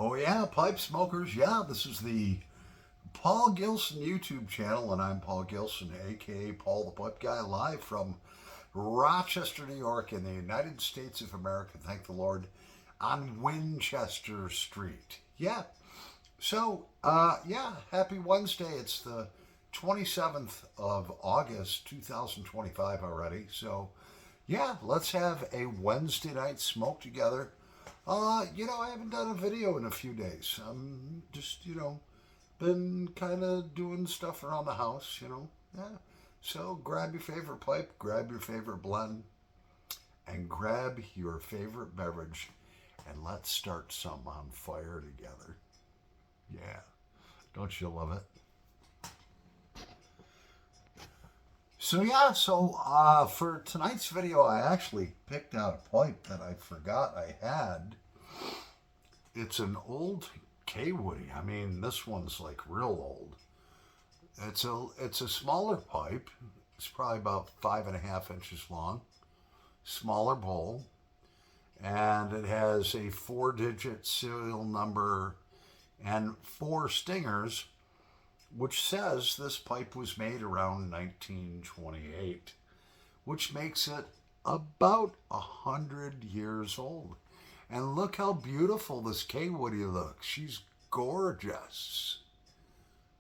Oh yeah, pipe smokers. Yeah, this is the Paul Gilson YouTube channel, and I'm Paul Gilson, aka Paul the Pipe Guy, live from Rochester, New York, in the United States of America. Thank the Lord, on Winchester Street. Yeah. So, happy Wednesday. It's the 27th of August, 2025 already. So, yeah, let's have a Wednesday night smoke together. I haven't done a video in a few days. I'm just, been kind of doing stuff around the house. Yeah. So grab your favorite pipe, grab your favorite blend, and grab your favorite beverage, and let's start some on fire together. Yeah. Don't you love it? So for tonight's video, I actually picked out a pipe that I forgot I had. It's an old K Woody. I mean, this one's like real old. It's a smaller pipe. It's probably about 5.5 inches long. Smaller bowl, and it has a 4-digit serial number and 4 stingers, which says this pipe was made around 1928, which makes it about 100 years old. And look how beautiful this K Woody looks. She's gorgeous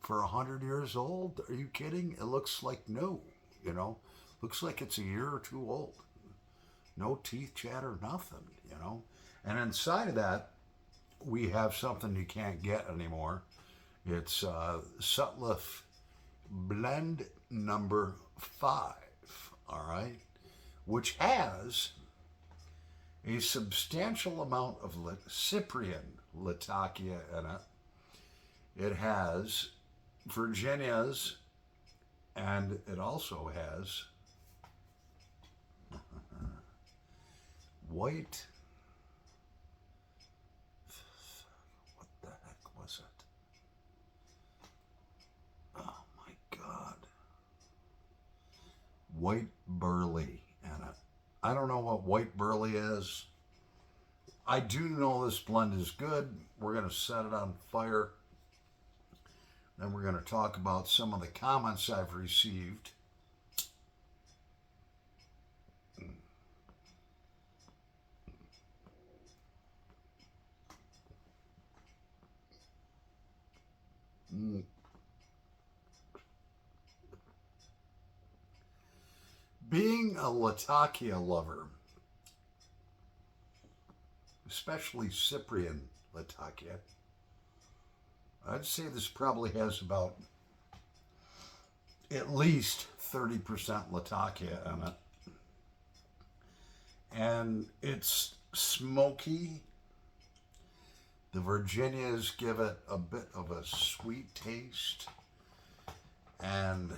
for 100 years old. Are you kidding? It looks like new. You know, looks like it's a year or two old. No teeth chatter, nothing. And inside of that, we have something you can't get anymore. It's Sutliff Blend number 5, all right, which has a substantial amount of Cyprian Latakia in it. It has Virginia's, and it also has white. What the heck was it? Oh my God. White burley in it. I don't know what white burley is. I do know this blend is good. We're going to set it on fire. Then we're going to talk about some of the comments I've received. Being a Latakia lover, especially Cyprian Latakia, I'd say this probably has about at least 30% Latakia in it. And it's smoky. The Virginias give it a bit of a sweet taste. And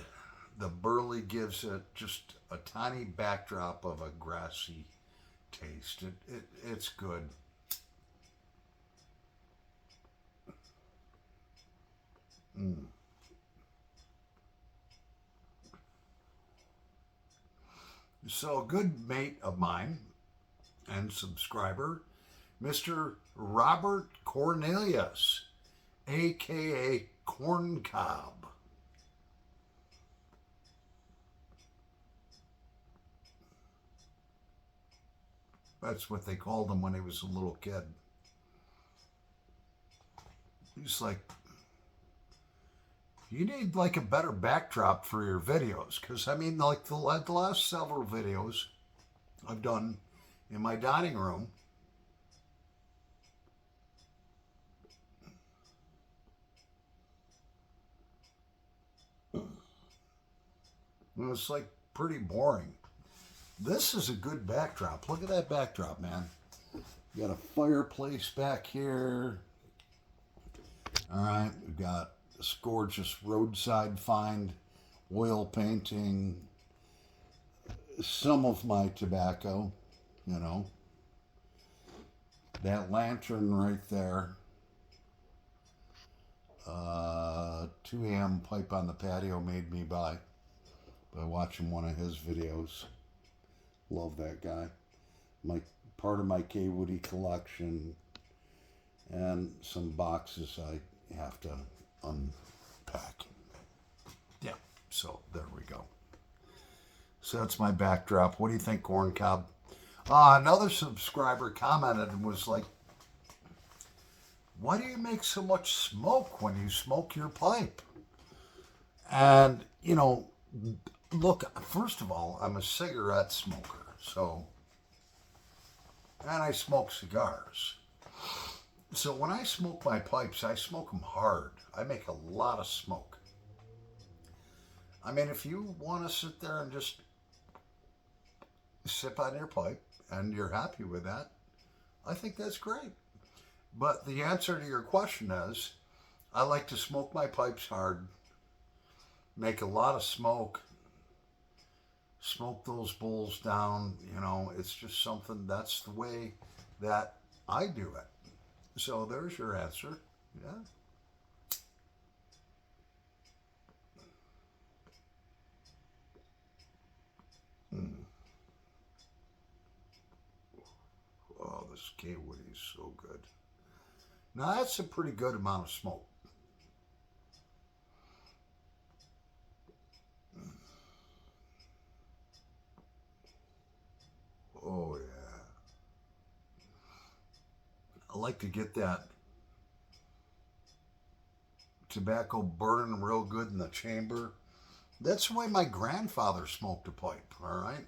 the burley gives it just a tiny backdrop of a grassy taste. It's good. So a good mate of mine and subscriber, Mr. Robert Cornelius, aka Corncob. That's what they called him when he was a little kid. He's like, you need like a better backdrop for your videos. Because, I mean, like the last several videos I've done in my dining room, it's like pretty boring. This is a good backdrop. Look at that backdrop, man. You got a fireplace back here. All right, we've got this gorgeous roadside find, oil painting, some of my tobacco, that lantern right there, 2 AM pipe on the patio made me by watching one of his videos. Love that guy. Part of my K Woody collection. and some boxes I have to unpack. Yeah, so there we go. So that's my backdrop. What do you think, Corn Cob? Another subscriber commented and was like, why do you make so much smoke when you smoke your pipe? And, you know, look, first of all, I'm a cigarette smoker, so, and I smoke cigars. So when I smoke my pipes, I smoke them hard. I make a lot of smoke. I mean, if you want to sit there and just sip on your pipe and you're happy with that, I think that's great. But the answer to your question is, I like to smoke my pipes hard, make a lot of smoke, smoke those bowls down. You know, it's just something, that's the way that I do it. So there's your answer. Yeah. Oh, this K Woody is so good. Now that's a pretty good amount of smoke. Oh yeah. I like to get that tobacco burning real good in the chamber. That's the way my grandfather smoked a pipe, all right?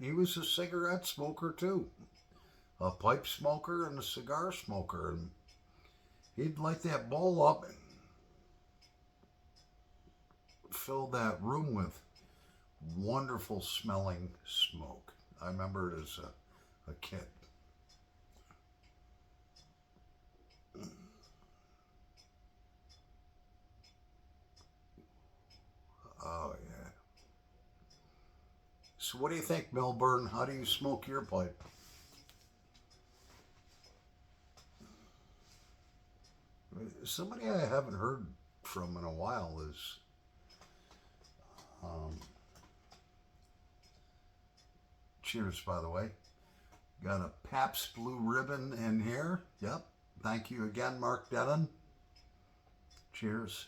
He was a cigarette smoker too. A pipe smoker and a cigar smoker. And he'd light that bowl up and fill that room with wonderful smelling smoke. I remember it as a kid. Oh, yeah. So what do you think, Milburn? How do you smoke your pipe? Somebody I haven't heard from in a while is cheers, by the way. Got a Pabst Blue Ribbon in here. Yep. Thank you again, Mark Denon. Cheers.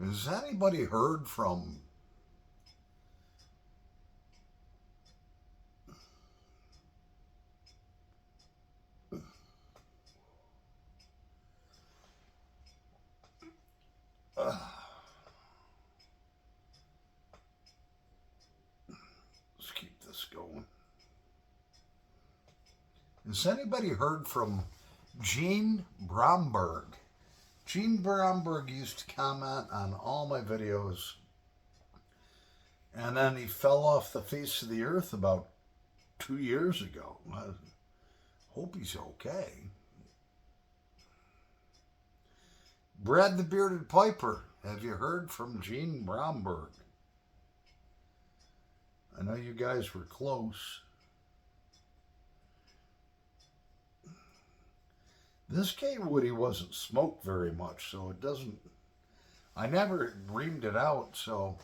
Has anybody heard from let's keep this going. Has anybody heard from Gene Bromberg? Gene Bromberg used to comment on all my videos, and then he fell off the face of the earth about 2 years ago. I hope he's okay. Brad the Bearded Piper, have you heard from Gene Bromberg? I know you guys were close. This K Woody wasn't smoked very much, so it doesn't, I never reamed it out, so,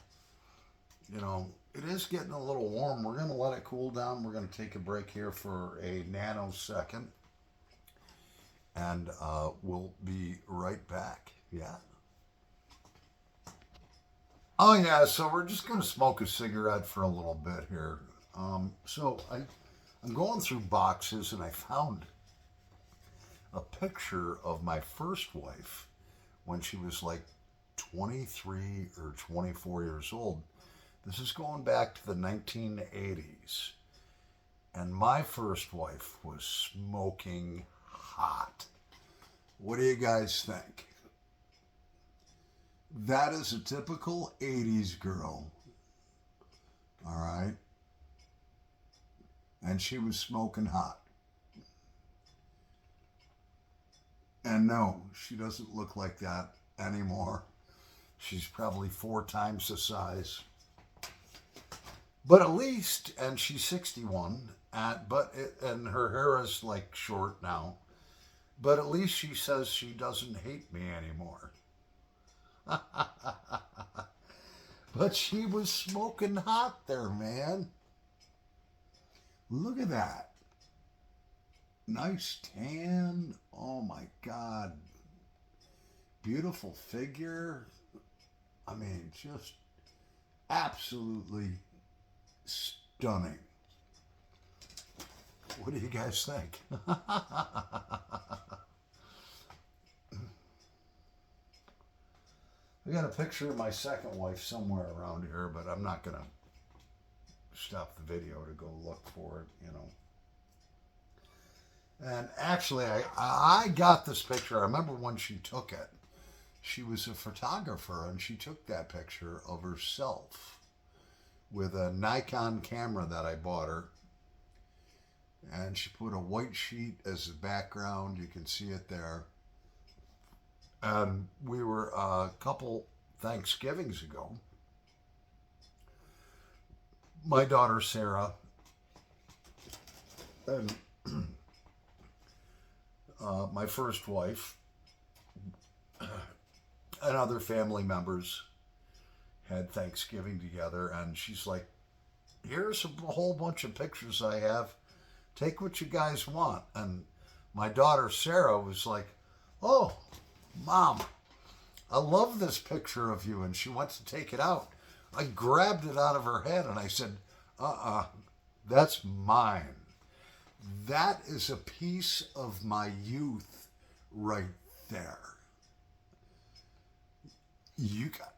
you know, it is getting a little warm. We're going to let it cool down. We're going to take a break here for a nanosecond, and we'll be right back. Yeah. Oh, yeah, so we're just going to smoke a cigarette for a little bit here. I'm going through boxes, and I found a picture of my first wife when she was like 23 or 24 years old. This is going back to the 1980s. And my first wife was smoking hot. What do you guys think? That is a typical 80s girl. All right? And she was smoking hot. And no, she doesn't look like that anymore. She's probably 4 times the size. But at least, and she's 61, and her hair is like short now. But at least she says she doesn't hate me anymore. But she was smoking hot there, man. Look at that. Nice tan. Oh my God. Beautiful figure. I mean, just absolutely stunning. What do you guys think? I got a picture of my second wife somewhere around here, but I'm not going to stop the video to go look for it, you know. And actually, I got this picture. I remember when she took it. She was a photographer, and she took that picture of herself with a Nikon camera that I bought her. And she put a white sheet as the background. You can see it there. And we were a couple Thanksgivings ago. My daughter Sarah and my first wife and other family members had Thanksgiving together, and she's like, here's a whole bunch of pictures I have. Take what you guys want. And my daughter Sarah was like, oh, Mom, I love this picture of you. And she went to take it out. I grabbed it out of her head and I said, that's mine. That is a piece of my youth right there.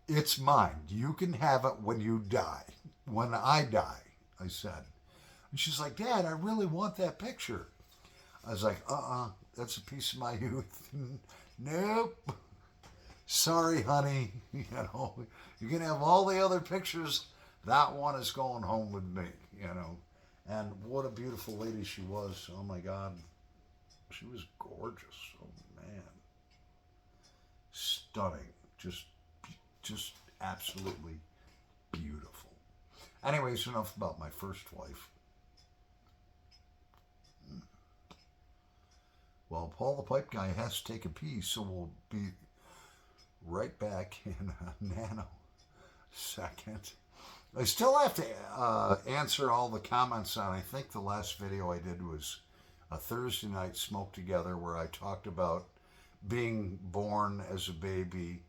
It's mine. You can have it when you die. When I die, I said. And she's like, Dad, I really want that picture. I was like, that's a piece of my youth. Nope. Sorry, honey. You know, you can have all the other pictures. That one is going home with me, you know. And what a beautiful lady she was. Oh my God. She was gorgeous. Oh man. Stunning. Just absolutely beautiful. Anyways, enough about my first wife. Well, Paul the Pipe Guy has to take a pee, so we'll be right back in a nanosecond. I still have to answer all the comments on, I think the last video I did was a Thursday night smoke together where I talked about being born as a baby.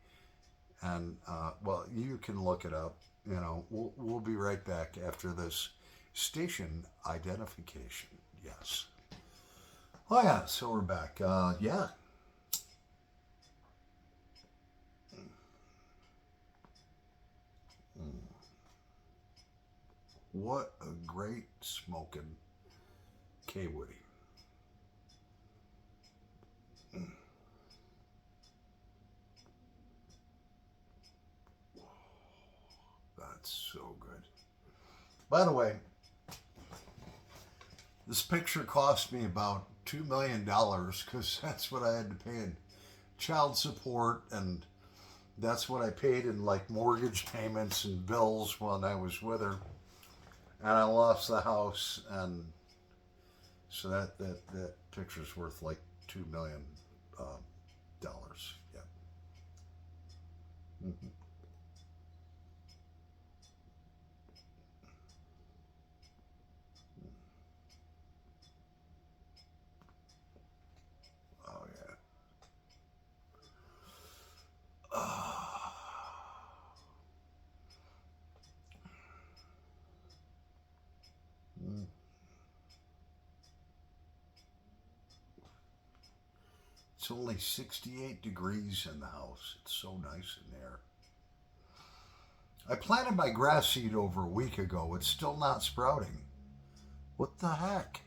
And, well, you can look it up. You know, we'll be right back after this station identification. Yes. Oh, yeah, so we're back. Yeah. What a great smoking K Woody. That's so good. By the way, this picture cost me about $2 million because that's what I had to pay in child support, and that's what I paid in like mortgage payments and bills when I was with her. And I lost the house, and so that picture's worth like $2 million. Yeah. Mm-hmm. Oh yeah. Mm. It's only 68 degrees in the house. It's so nice in there. I planted my grass seed over a week ago. It's still not sprouting. What the heck?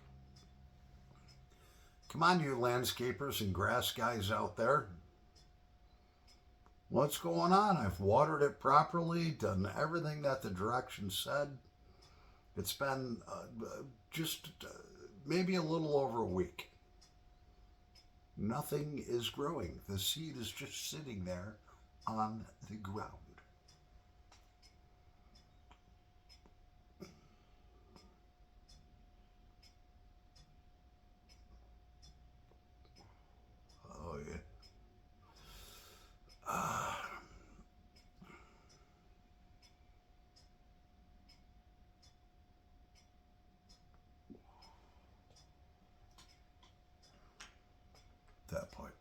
Come on, you landscapers and grass guys out there. What's going on? I've watered it properly, done everything that the directions said. It's been just maybe a little over a week. Nothing is growing. The seed is just sitting there on the ground.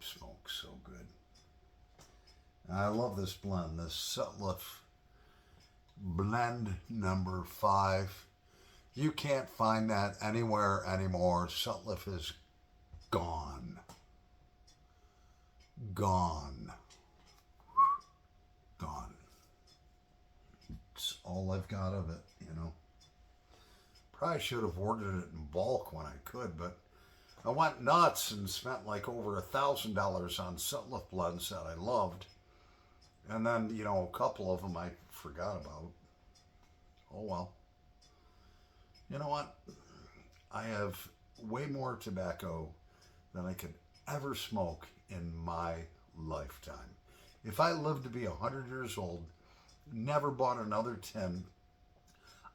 smokes so good. And I love this blend, this Sutliff blend number 5. You can't find that anywhere anymore. Sutliff is gone. Gone. Gone. It's all I've got of it, you know. Probably should have ordered it in bulk when I could, but I went nuts and spent like over $1,000 on Sutliff blends that I loved. And then, you know, a couple of them I forgot about. Oh well. You know what? I have way more tobacco than I could ever smoke in my lifetime. If I lived to be 100 years old, never bought another tin,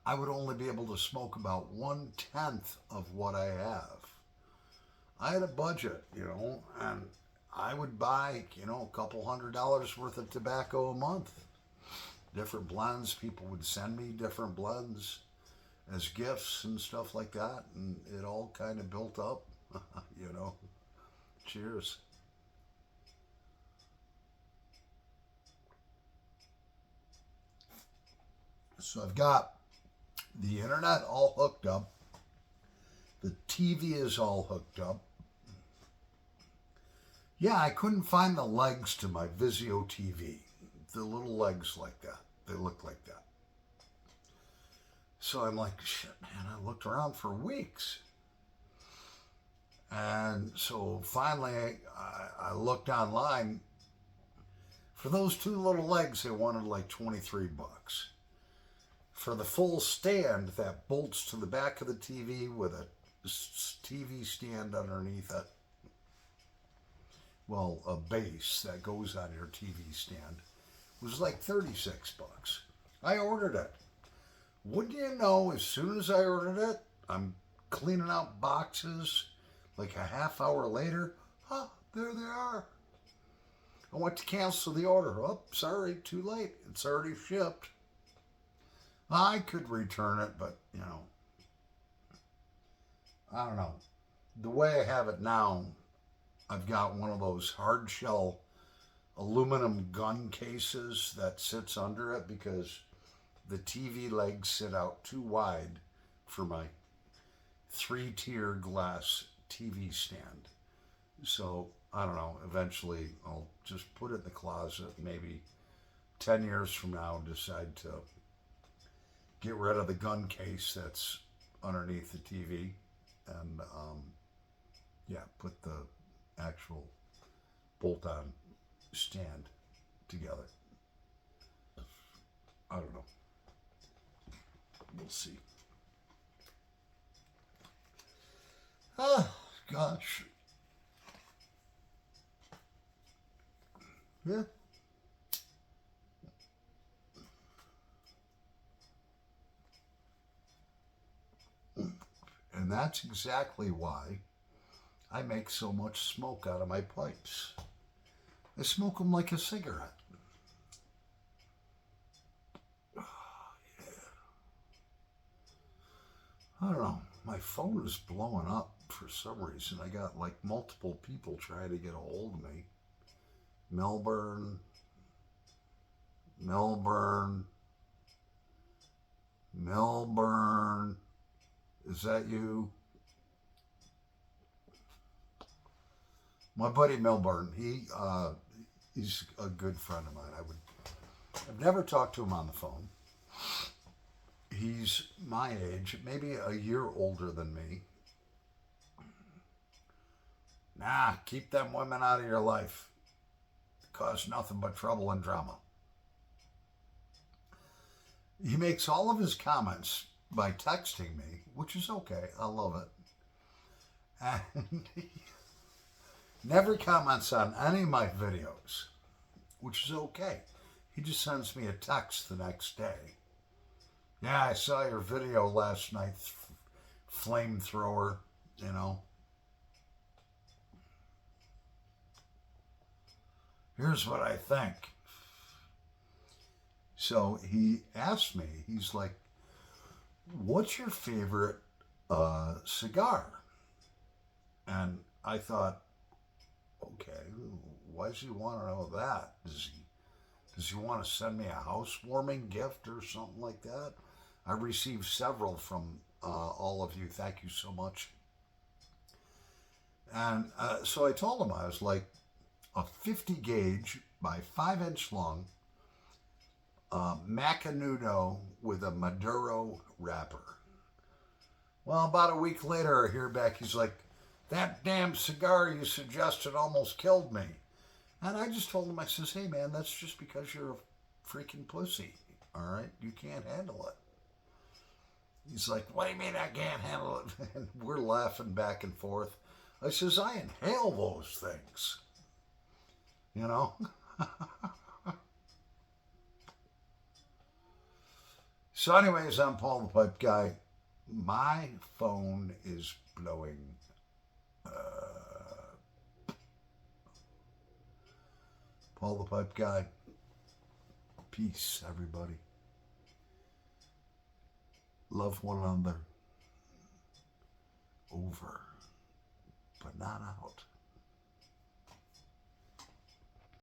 I would only be able to smoke about 1/10 of what I have. I had a budget, you know, and I would buy, you know, a couple $100 worth of tobacco a month. Different blends. People would send me different blends as gifts and stuff like that, and it all kind of built up, you know. Cheers. So I've got the internet all hooked up. The TV is all hooked up. Yeah, I couldn't find the legs to my Vizio TV. The little legs like that. They look like that. So I'm like, shit, man, I looked around for weeks. And so finally I looked online. For those two little legs, they wanted like 23 bucks. For the full stand that bolts to the back of the TV with a TV stand underneath it, well, a base that goes on your TV stand, was like 36 bucks. I ordered it. Wouldn't you know, as soon as I ordered it, I'm cleaning out boxes. Like a half hour later, there they are. I went to cancel the order. Oh, sorry, too late. It's already shipped. I could return it, but, you know, I don't know. The way I have it now, I've got one of those hard shell aluminum gun cases that sits under it because the TV legs sit out too wide for my 3-tier glass TV stand. So, I don't know, eventually I'll just put it in the closet. Maybe 10 years from now, decide to get rid of the gun case that's underneath the TV and, yeah, put the actual bolt-on stand together. I don't know. We'll see. Gosh. Yeah. And that's exactly why I make so much smoke out of my pipes. I smoke them like a cigarette. Oh, yeah. I don't know. My phone is blowing up for some reason. I got like multiple people trying to get a hold of me. Melbourne. Is that you? My buddy Melbourne, he's a good friend of mine. I've never talked to him on the phone. He's my age, maybe a year older than me. Nah, keep them women out of your life. Cause nothing but trouble and drama. He makes all of his comments by texting me, which is okay. I love it. And he never comments on any of my videos, which is okay. He just sends me a text the next day. Yeah, I saw your video last night, flamethrower, you know. Here's what I think. So he asked me, he's like, what's your favorite cigar? And I thought, okay, why does he want to know that? Does he want to send me a housewarming gift or something like that? I received several from all of you. Thank you so much. And so I told him, I was like, a 50 gauge by 5-inch long Macanudo with a Maduro wrapper. Well, about a week later, I hear back, he's like, that damn cigar you suggested almost killed me. And I just told him, I says, hey man, that's just because you're a freaking pussy. All right? You can't handle it. He's like, what do you mean I can't handle it? And we're laughing back and forth. I says, I inhale those things. You know? So anyways, I'm Paul the Pipe Guy. My phone is blowing. Paul the Pipe Guy. Peace, everybody. Love one another. Over, but not out.